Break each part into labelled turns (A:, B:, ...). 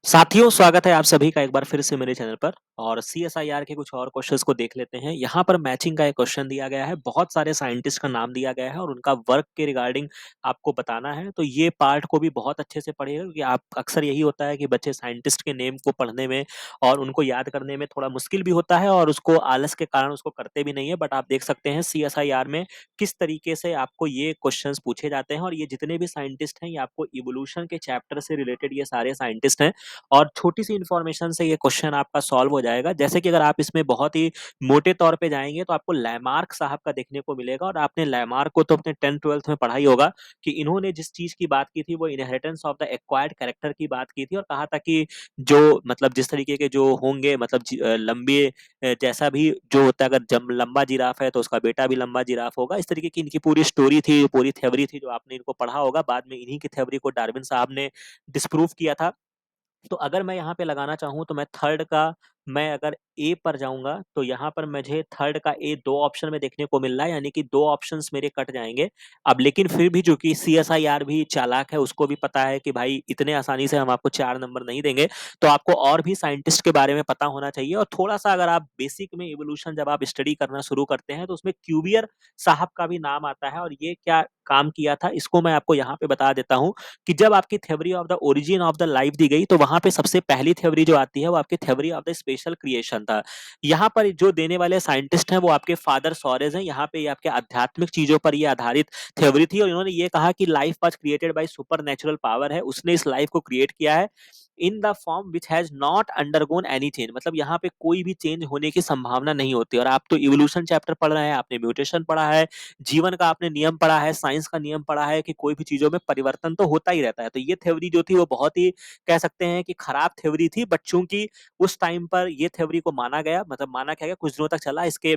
A: साथियों, स्वागत है आप सभी का एक बार फिर से मेरे चैनल पर और सीएसआईआर के कुछ और क्वेश्चंस को देख लेते हैं। यहाँ पर मैचिंग का एक क्वेश्चन दिया गया है, बहुत सारे साइंटिस्ट का नाम दिया गया है और उनका वर्क के रिगार्डिंग आपको बताना है। तो ये पार्ट को भी बहुत अच्छे से पढ़िएगा क्योंकि आप अक्सर यही होता है कि बच्चे साइंटिस्ट के नेम को पढ़ने में और उनको याद करने में थोड़ा मुश्किल भी होता है और उसको आलस के कारण उसको करते भी नहीं है। बट आप देख सकते हैं सीएसआईआर में किस तरीके से आपको ये क्वेश्चंस पूछे जाते हैं और ये जितने भी साइंटिस्ट हैं ये आपको इवोल्यूशन के चैप्टर से रिलेटेड ये सारे साइंटिस्ट हैं। और छोटी-सी इन्फॉर्मेशन से ये क्वेश्चन आपका सॉल्व हो जाएगा। जैसे कि अगर आप इसमें बहुत ही मोटे तौर पे जाएँगे तो आपको लैमार्क साहब का देखने को मिलेगा और आपने लैमार्क को तो अपने 10th-12th में पढ़ा ही होगा कि इन्होंने जिस चीज़ की बात की थी वो inheritance of the acquired character की बात की थी और कहा था कि जो मतलब जिस तरीके के जो होंगे मतलब लंबे जैसा भी जो होता है अगर जम लंबा जिराफ है तो उसका बेटा भी लंबा जिराफ होगा। इस तरीके की इनकी पूरी स्टोरी थी, पूरी थ्योरी थी जो आपने इनको पढ़ा होगा। बाद में इन्हीं की थ्योरी को डार्विन साहब ने डिस्प्रूव किया था। तो अगर मैं यहाँ पे लगाना चाहूँ तो मैं थर्ड का मैं अगर ए पर जाऊँगा तो यहाँ पर मुझे थर्ड का ए 2 ऑप्शन में देखने को मिल रहा है यानी कि 2 ऑप्शंस मेरे कट जाएँगे। अब लेकिन फिर भी चूँकि सीएसआईआर भी चालाक है, उसको भी पता है कि भाई इतने आसानी से हम आपको 4 नंबर नहीं देंगे। तो आपको और भी साइंटिस्ट के बारे में पता होना चाहिए और थोड़ा-सा अगर आप बेसिक में इवोल्यूशन जब आप स्टडी करना शुरू करते हैं तो उसमें क्यूवियर साहब का भी नाम आता है और ये क्या काम किया था इसको मैं आपको यहाँ पे बता देता हूँ। कि जब आपकी theory of the origin of the life दी गई तो वहां पे सबसे पहली थ्योरी जो आती है वो आपकी theory of the special creation था। यहाँ पर जो देने वाले साइंटिस्ट हैं वो आपके फादर सोरेज हैं। यहाँ पे ये आपके आध्यात्मिक चीजों पर ये आधारित थ्योरी थी और इन्होंने ये कहा कि life was created by super natural power है, उसने इस लाइफ को क्रिएट किया है in the form which has not undergone any change, मतलब यहाँ पे कोई भी चेंज होने की संभावना नहीं होती। और आप तो इवोल्यूशन चैप्टर पढ़ रहे हैं, आपने म्यूटेशन पढ़ा है, जीवन का आपने नियम पढ़ा है, साइंस का नियम पढ़ा है कि कोई भी चीज़ों में परिवर्तन तो होता ही रहता है। तो ये थ्योरी जो थी वो बहुत ही कह सकते हैं कि खराब थ्योरी थी, बट चूँकि उस टाइम पर ये थ्योरी को माना गया, मतलब माना क्या गया, कुछ दिनों तक चला। इसके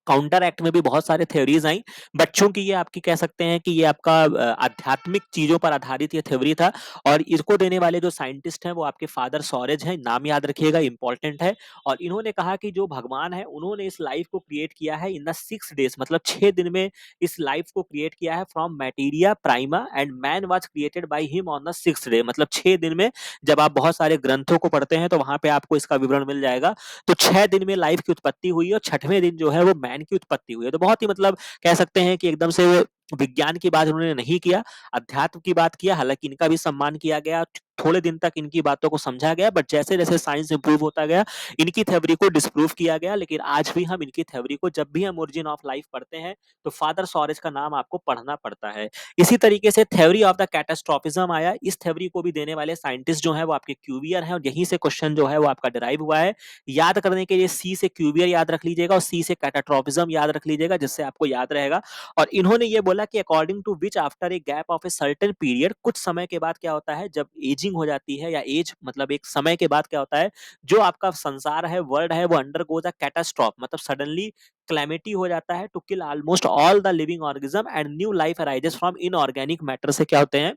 A: काउंटर एक्ट में भी बहुत सारे थ्योरीज आई, बट चूंकि ये आपकी कह सकते हैं कि ये आपका आध्यात्मिक चीजों पर आधारित ये थ्योरी था। और इसको देने वाले जो साइंटिस्ट हैं वो आपके फादर सॉरेज हैं, नाम याद रखिएगा, इंपॉर्टेंट है। और इन्होंने कहा कि जो भगवान है उन्होंने इस लाइफ को क्रिएट किया है इन द 6 डेज, मतलब 6 दिन में इस लाइफ को क्रिएट किया है from materia prima and man was created by him on the 6th day, मतलब 6 दिन में। जब आप बहुत सारे ग्रंथों को पढ़ते हैं तो वहां पे आपको इसका विवरण मिल जाएगा। तो 6 दिन में लाइफ की उत्पत्ति हुई और छठवें दिन जो है वो मैन की उत्पत्ति हुई है। तो बहुत ही मतलब कह सकते हैं कि एकदम से वो विज्ञान की बात उन्होंने नहीं किया, अध्यात्म की बात किया। हालांकि इनका भी सम्मान किया गया, थोड़े दिन तक इनकी बातों को समझा गया, बट जैसे जैसे साइंस इंप्रूव होता गया इनकी थ्योरी को डिस्प्रूव किया गया। लेकिन आज भी हम इनकी थ्योरी को जब भी हम ओरिजिन ऑफ लाइफ पढ़ते हैं तो फादर सॉरेज का नाम आपको पढ़ना पड़ता है। इसी तरीके से थ्योरी ऑफ द कैटास्ट्रोफिज्म आया। इस थ्योरी को भी देने वाले साइंटिस्ट जो है वो आपके क्यूवियर हैं और यहीं से क्वेश्चन जो है वो आपका डिराइव हुआ है। याद करने के लिए सी से क्यूबियर याद रख लीजिएगा और सी से कैटाट्रोपिज्म याद रख लीजिएगा, जिससे आपको याद रहेगा। और इन्होंने ये बोला कि according to which after a gap of a certain period, कुछ समय के बाद क्या होता है जब एजिंग हो जाती है, या एज मतलब एक समय के बाद क्या होता है, जो आपका संसार है, वर्ल्ड है, वो अंडर गोज अ कैटास्ट्रॉफ, मतलब सडनली क्लैमिटी हो जाता है to kill almost all the living organism and new life arises from inorganic matter से क्या होते हैं,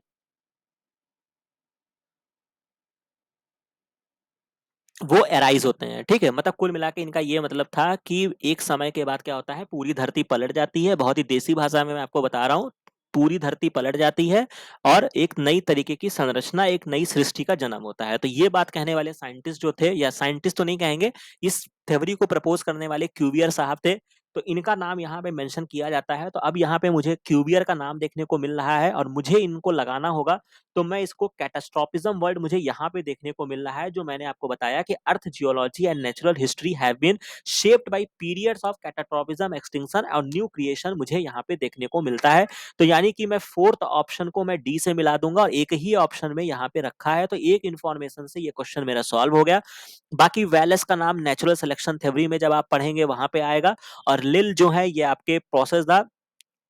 A: वो एराइज होते हैं। ठीक है, मतलब कुल मिला के इनका ये मतलब था कि एक समय के बाद क्या होता है, पूरी धरती पलट जाती है। बहुत ही देसी भाषा में मैं आपको बता रहा हूँ, पूरी धरती पलट जाती है और एक नई तरीके की संरचना, एक नई सृष्टि का जन्म होता है। तो ये बात कहने वाले साइंटिस्ट जो थे, या साइंटिस्ट तो नहीं कहेंगे, इस थ्योरी को प्रपोज करने वाले क्यूवियर साहब थे। तो इनका नाम यहाँ पे मेंशन किया जाता है। तो अब यहाँ पे मुझे क्यूवियर का नाम देखने को मिल रहा है और मुझे इनको लगाना होगा। तो मैं इसको कैटास्ट्रोफिज्म वर्ड मुझे यहाँ पे देखने को मिल रहा है, जो मैंने आपको बताया कि earth geology and natural history have been shaped by periods of catastrophism extinction और न्यू क्रिएशन मुझे यहाँ पे देखने को मिलता है। तो यानी कि मैं फोर्थ ऑप्शन को मैं डी से मिला दूंगा और एक ही ऑप्शन में यहाँ पे रखा है। तो एक इन्फॉर्मेशन से ये क्वेश्चन मेरा सॉल्व हो गया। बाकी वेलेस का नाम नेचुरल सिलेक्शन थ्योरी में जब आप पढ़ेंगे वहां पे आएगा। और लिल जो है ये आपके process the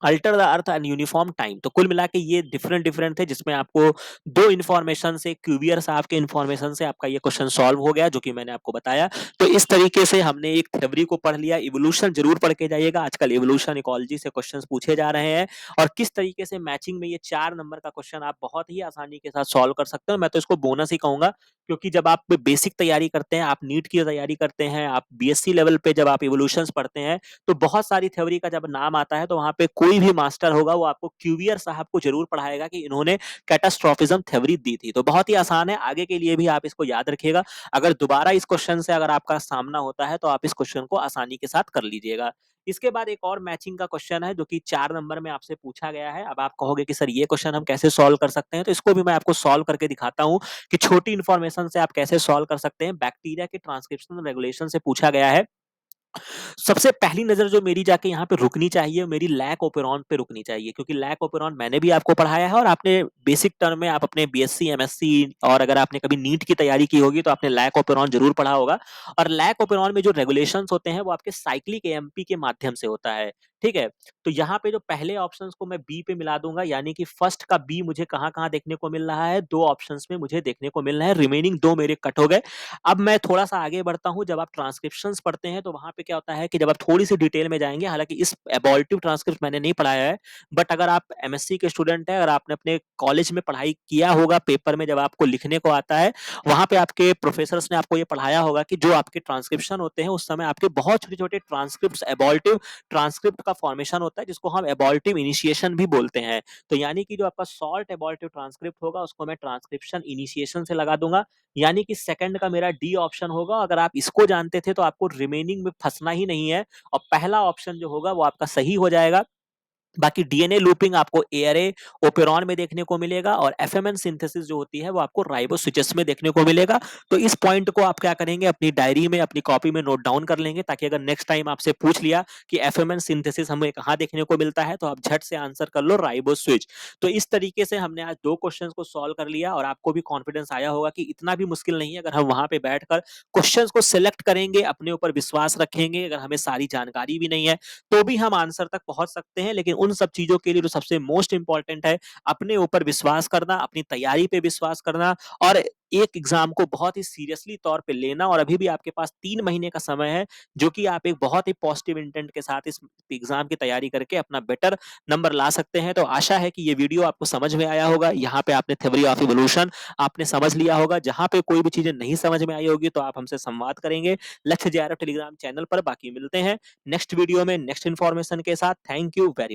A: alter the earth and uniform time. तो कुल मिला के ये डिफरेंट डिफरेंट थे, जिसमें आपको दो इन्फॉर्मेशन से, क्यूबियर साहब के इन्फॉर्मेशन से आपका ये क्वेश्चन सॉल्व हो गया, जो कि मैंने आपको बताया। तो इस तरीके से हमने एक थ्योरी को पढ़ लिया। इवोल्यूशन जरूर पढ़ के जाइएगा, आजकल इवोल्यूशन इकोलॉजी से क्वेश्चन पूछे जा रहे हैं। और किस तरीके से मैचिंग में ये 4 नंबर का क्वेश्चन आप बहुत ही आसानी के साथ सॉल्व कर सकते हो, मैं तो इसको बोनस ही कहूंगा। क्योंकि जब आप बेसिक तैयारी करते हैं, आप नीट की तैयारी करते हैं, आप बीएससी लेवल पे जब आप इवोल्यूशंस पढ़ते हैं, तो बहुत सारी थ्योरी का जब नाम आता है तो वहां पे कोई भी मास्टर होगा वो आपको क्यूवियर साहब को जरूर पढ़ाएगा कि इन्होंने कैटास्ट्रोफिज्म थ्योरी दी थी। तो बहुत ही आसान है, आगे के लिए भी आप इसको याद रखिएगा। अगर दोबारा इस क्वेश्चन से अगर आपका सामना होता है तो आप इस क्वेश्चन को आसानी के साथ कर लीजिएगा। इसके बाद एक और मैचिंग का क्वेश्चन है जो कि 4 नंबर में आपसे पूछा गया है। अब आप कहोगे कि सर ये क्वेश्चन हम कैसे सॉल्व कर सकते हैं, तो इसको भी मैं आपको सॉल्व करके दिखाता हूं कि छोटी इंफॉर्मेशन से आप कैसे सॉल्व कर सकते हैं। बैक्टीरिया के ट्रांसक्रिप्शन रेगुलेशन से पूछा गया है। सबसे पहली नजर जो मेरी जाके यहाँ पे रुकनी चाहिए, मेरी लैक ओपेरॉन पे रुकनी चाहिए, क्योंकि लैक ओपेरॉन मैंने भी आपको पढ़ाया है और आपने बेसिक टर्म में आप अपने बीएससी एमएससी और अगर आपने कभी नीट की तैयारी की होगी तो आपने लैक ओपेरॉन जरूर पढ़ा होगा। और लैक ओपेरॉन में जो रेगुलेशंस होते हैं वो आपके साइक्लिक एएमपी के माध्यम से होता है। ठीक है, तो यहाँ पे जो पहले ऑप्शंस को मैं बी पे मिला दूंगा, यानी कि फर्स्ट का बी मुझे कहाँ कहाँ देखने को मिल रहा है, 2 ऑप्शंस में मुझे देखने को मिल रहा है, रिमेनिंग 2 मेरे कट हो गए। अब मैं थोड़ा सा आगे बढ़ता हूं। जब आप ट्रांसक्रिप्शंस पढ़ते हैं तो वहां पे क्या होता है कि जब आप थोड़ी सी डिटेल में जाएंगे, हालांकि इस एबॉल्टिव ट्रांसक्रिप्ट मैंने नहीं पढ़ाया है, बट अगर आप एमएससी के स्टूडेंट हैं, अगर आपने अपने कॉलेज में पढ़ाई किया होगा, पेपर में जब आपको लिखने को आता है, वहां पे आपके प्रोफेसर्स ने आपको ये पढ़ाया होगा कि जो आपके ट्रांसक्रिप्शन होते हैं उस समय आपके बहुत छोटे छोटे ट्रांसक्रिप्ट एबॉल्टिव ट्रांसक्रिप्ट का फॉर्मेशन होता है, जिसको हम एबॉल्टिव इनिशिएशन भी बोलते हैं। तो यानी कि जो आपका सॉल्ट एबॉल्टिव ट्रांसक्रिप्ट होगा उसको मैं ट्रांसक्रिप्शन इनिशिएशन से लगा दूंगा, यानी कि सेकंड का मेरा डी ऑप्शन होगा। अगर आप इसको जानते थे तो आपको रिमेनिंग में फंसना ही नहीं है और पहला ऑप्शन जो होगा वो आपका सही हो जाएगा। बाकी डीएनए लूपिंग आपको एआरए ओपेरॉन में देखने को मिलेगा और एफएमएन सिंथेसिस जो होती है वो आपको राइबोस्विचेस में देखने को मिलेगा। तो इस पॉइंट को आप क्या करेंगे, अपनी डायरी में अपनी कॉपी में नोट डाउन कर लेंगे, ताकि अगर नेक्स्ट टाइम आपसे पूछ लिया कि एफएमएन सिंथेसिस हमें कहाँ देखने को मिलता है तो आप झट से आंसर कर लो राइबोस्विच। तो इस तरीके से हमने आज 2 क्वेश्चंस को सॉल्व कर लिया और आपको भी कॉन्फिडेंस आया होगा कि इतना भी मुश्किल नहीं है। अगर हम वहां पे बैठकर क्वेश्चंस को सिलेक्ट करेंगे, अपने ऊपर विश्वास रखेंगे, अगर हमें सारी जानकारी भी नहीं है तो भी हम आंसर तक पहुंच सकते हैं। लेकिन उन सब चीजों के लिए जो सबसे मोस्ट इंपॉर्टेंट है, अपने ऊपर विश्वास करना, अपनी तैयारी पे विश्वास करना और एक एग्जाम को बहुत ही सीरियसली तौर पे लेना। और अभी भी आपके पास 3 महीने का समय है, जो कि आप एक बहुत ही पॉजिटिव इंटेंट के साथ इस एग्जाम की तैयारी करके अपना बेटर नंबर ला सकते हैं। तो आशा है कि ये वीडियो आपको समझ में आया होगा। यहाँ पे आपने थ्योरी ऑफ इवोल्यूशन आपने समझ लिया होगा। जहां पे कोई भी चीजें नहीं समझ में आई होगी तो आप हमसे संवाद करेंगे लक्ष्य जेआरएफ टेलीग्राम चैनल पर। बाकी मिलते हैं नेक्स्ट वीडियो में नेक्स्ट इन्फॉर्मेशन के साथ। Thank you very